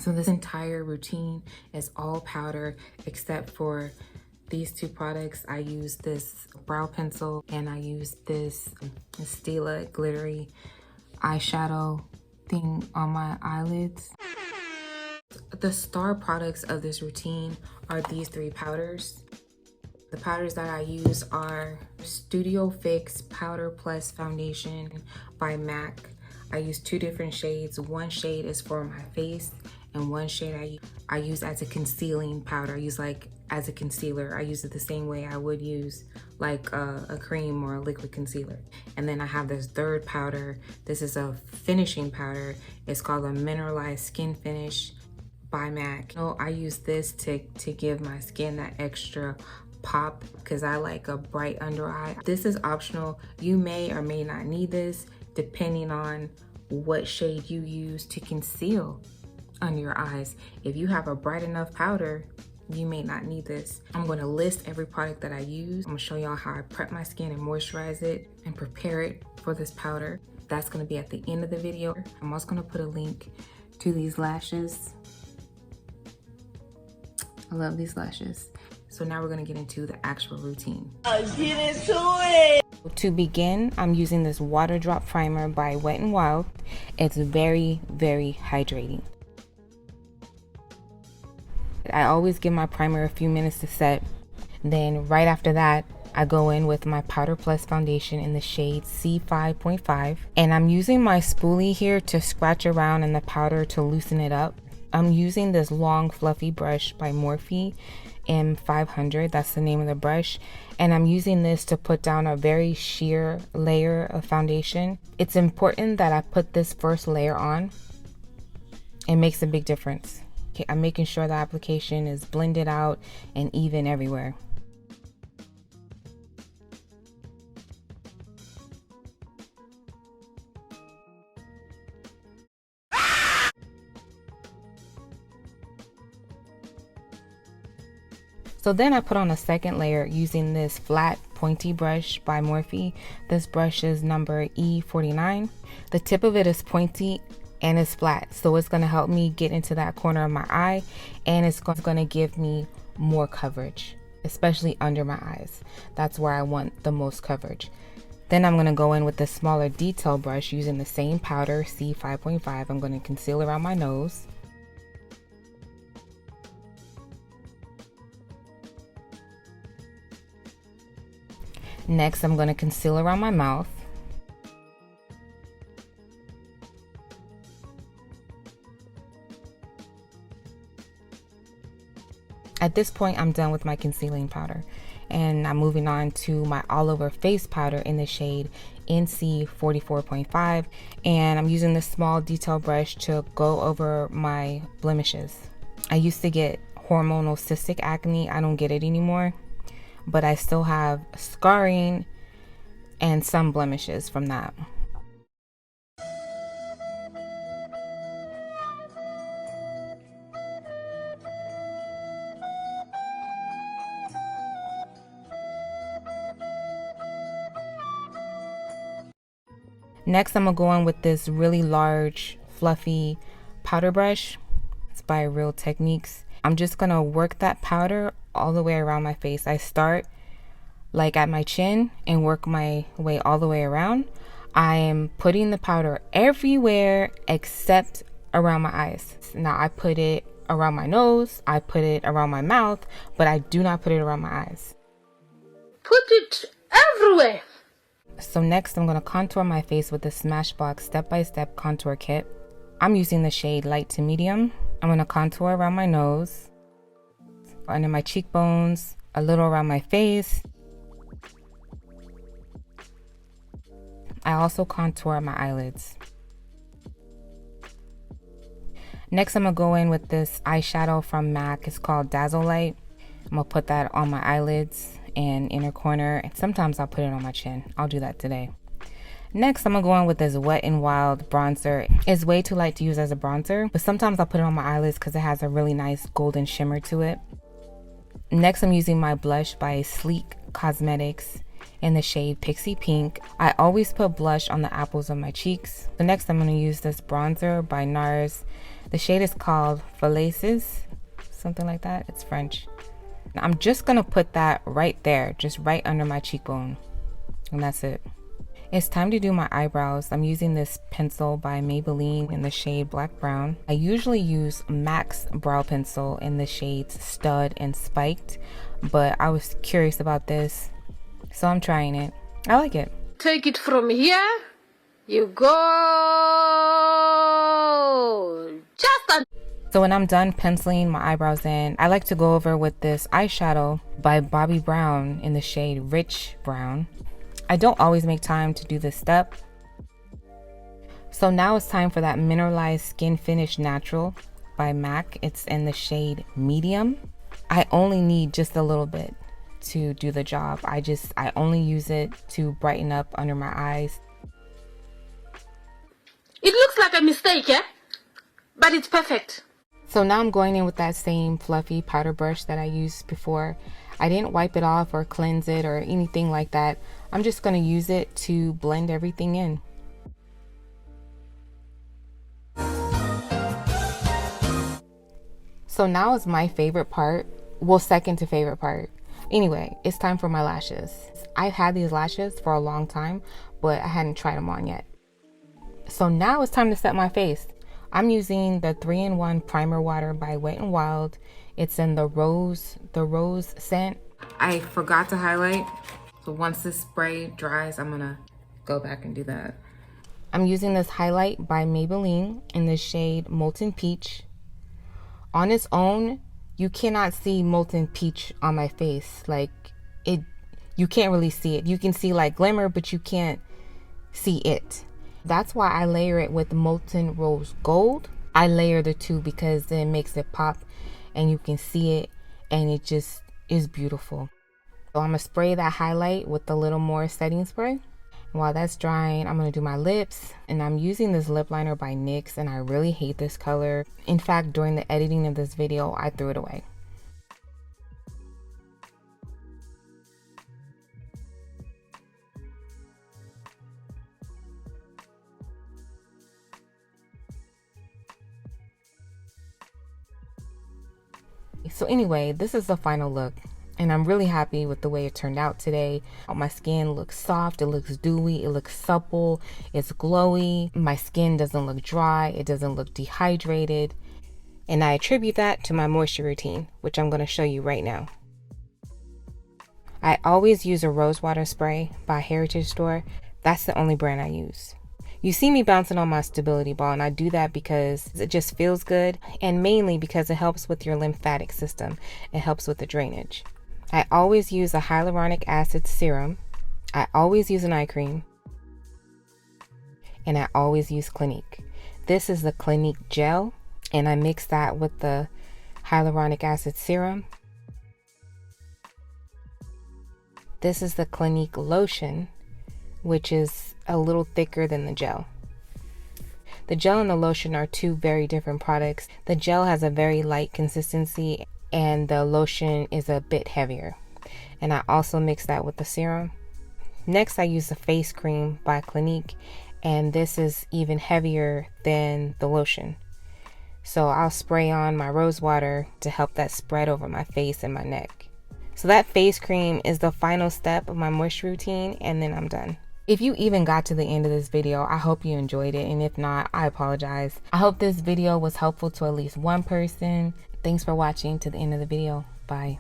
So this entire routine is all powder except for these two products. I use this brow pencil and I use this Stila glittery eyeshadow thing on my eyelids. The star products of this routine are these three powders. The powders that I use are Studio Fix Powder Plus Foundation by MAC. I use two different shades. One shade is for my face and one shade I use as a concealing powder. I use like as a concealer. I use it the same way I would use like a cream or a liquid concealer. And then I have this third powder. This is a finishing powder. It's called a Mineralized Skin Finish by MAC. So I use this to give my skin that extra pop because I like a bright under eye. This is optional. You may or may not need this depending on what shade you use to conceal under your eyes. If you have a bright enough powder, you may not need this. I'm going to list every product that I use. I'm going to show y'all how I prep my skin and moisturize it and prepare it for this powder. That's going to be at the end of the video. I'm also going to put a link to these lashes. I love these lashes. So now we're gonna get into the actual routine. Let's get into it! To begin, I'm using this water drop primer by Wet n Wild. It's very, very hydrating. I always give my primer a few minutes to set. Then right after that, I go in with my Powder Plus foundation in the shade C5.5. And I'm using my spoolie here to scratch around in the powder to loosen it up. I'm using this long fluffy brush by Morphe M500, that's the name of the brush, and I'm using this to put down a very sheer layer of foundation. It's important that I put this first layer on. It makes a big difference. Okay, I'm making sure the application is blended out and even everywhere. So then I put on a second layer using this flat pointy brush by Morphe. This brush is number E49. The tip of it is pointy and it's flat, so it's going to help me get into that corner of my eye, and it's going to give me more coverage, especially under my eyes. That's where I want the most coverage. Then I'm going to go in with the smaller detail brush using the same powder, C5.5. I'm going to conceal around my nose. Next, I'm going to conceal around my mouth. At this point, I'm done with my concealing powder, and I'm moving on to my all over face powder in the shade NC44.5, and I'm using this small detail brush to go over my blemishes. I used to get hormonal cystic acne. I don't get it anymore, but I still have scarring and some blemishes from that. Next, I'm gonna go in with this really large, fluffy powder brush. It's by Real Techniques. I'm just gonna work that powder all the way around my face. I start like at my chin and work my way all the way around. I am putting the powder everywhere except around my eyes. Now I put it around my nose, I put it around my mouth, but I do not put it around my eyes. Put it everywhere. So next I'm going to contour my face with the Smashbox step-by-step contour kit. I'm using the shade light to medium. I'm going to contour around my nose, under my cheekbones, a little around my face. I also contour my eyelids. Next I'm going to go in with this eyeshadow from MAC. It's called Dazzlelight. I'm going to put that on my eyelids and inner corner, and sometimes I'll put it on my chin. I'll do that today. Next, I'm gonna go in with this Wet n Wild bronzer. It's way too light to use as a bronzer, but sometimes I'll put it on my eyelids because it has a really nice golden shimmer to it. Next, I'm using my blush by Sleek Cosmetics, in the shade Pixie Pink. I always put blush on the apples of my cheeks. So next I'm going to use this bronzer by NARS. The shade is called Falaises, something like that. It's French. I'm just going to put that right there, just right under my cheekbone. And that's it. It's time to do my eyebrows. I'm using this pencil by Maybelline in the shade Black Brown. I usually use MAC's brow pencil in the shades Stud and Spiked, but I was curious about this, so I'm trying it. I like it. Take it from here. You go. So when I'm done penciling my eyebrows in, I like to go over with this eyeshadow by Bobbi Brown in the shade Rich Brown. I don't always make time to do this step. So now it's time for that Mineralized Skin Finish Natural by MAC. It's in the shade Medium. I only need just a little bit to do the job. I only use it to brighten up under my eyes. It looks like a mistake, eh? But it's perfect. So now I'm going in with that same fluffy powder brush that I used before. I didn't wipe it off or cleanse it or anything like that. I'm just going to use it to blend everything in. So now is my favorite part. Well, second to favorite part. Anyway, it's time for my lashes. I've had these lashes for a long time, but I hadn't tried them on yet. So now it's time to set my face. I'm using the 3-in-1 primer water by Wet n Wild. It's in the rose scent. I forgot to highlight, so once this spray dries, I'm gonna go back and do that. I'm using this highlight by Maybelline in the shade Molten Peach. On its own, you cannot see Molten Peach on my face. Like you can't really see it. You can see like glimmer, but you can't see it. That's why I layer it with Molten Rose Gold. I layer the two because it makes it pop and you can see it, and it just is beautiful. So I'm gonna spray that highlight with a little more setting spray. While that's drying, I'm gonna do my lips, and I'm using this lip liner by NYX, and I really hate this color. In fact, during the editing of this video, I threw it away. So anyway, this is the final look, and I'm really happy with the way it turned out today. My skin looks soft, it looks dewy, it looks supple, it's glowy. My skin doesn't look dry, it doesn't look dehydrated, and I attribute that to my moisture routine, which I'm going to show you right now. I always use a rose water spray by Heritage Store. That's the only brand I use. You see me bouncing on my stability ball, and I do that because it just feels good, and mainly because it helps with your lymphatic system. It helps with the drainage. I always use a hyaluronic acid serum. I always use an eye cream. And I always use Clinique. This is the Clinique gel, and I mix that with the hyaluronic acid serum. This is the Clinique lotion, which is a little thicker than the gel. The gel and the lotion are two very different products. The gel has a very light consistency and the lotion is a bit heavier. And I also mix that with the serum. Next, I use the face cream by Clinique, and this is even heavier than the lotion. So I'll spray on my rose water to help that spread over my face and my neck. So that face cream is the final step of my moisture routine, and then I'm done. If you even got to the end of this video, I hope you enjoyed it, and if not, I apologize. I hope this video was helpful to at least one person. Thanks for watching to the end of the video. Bye.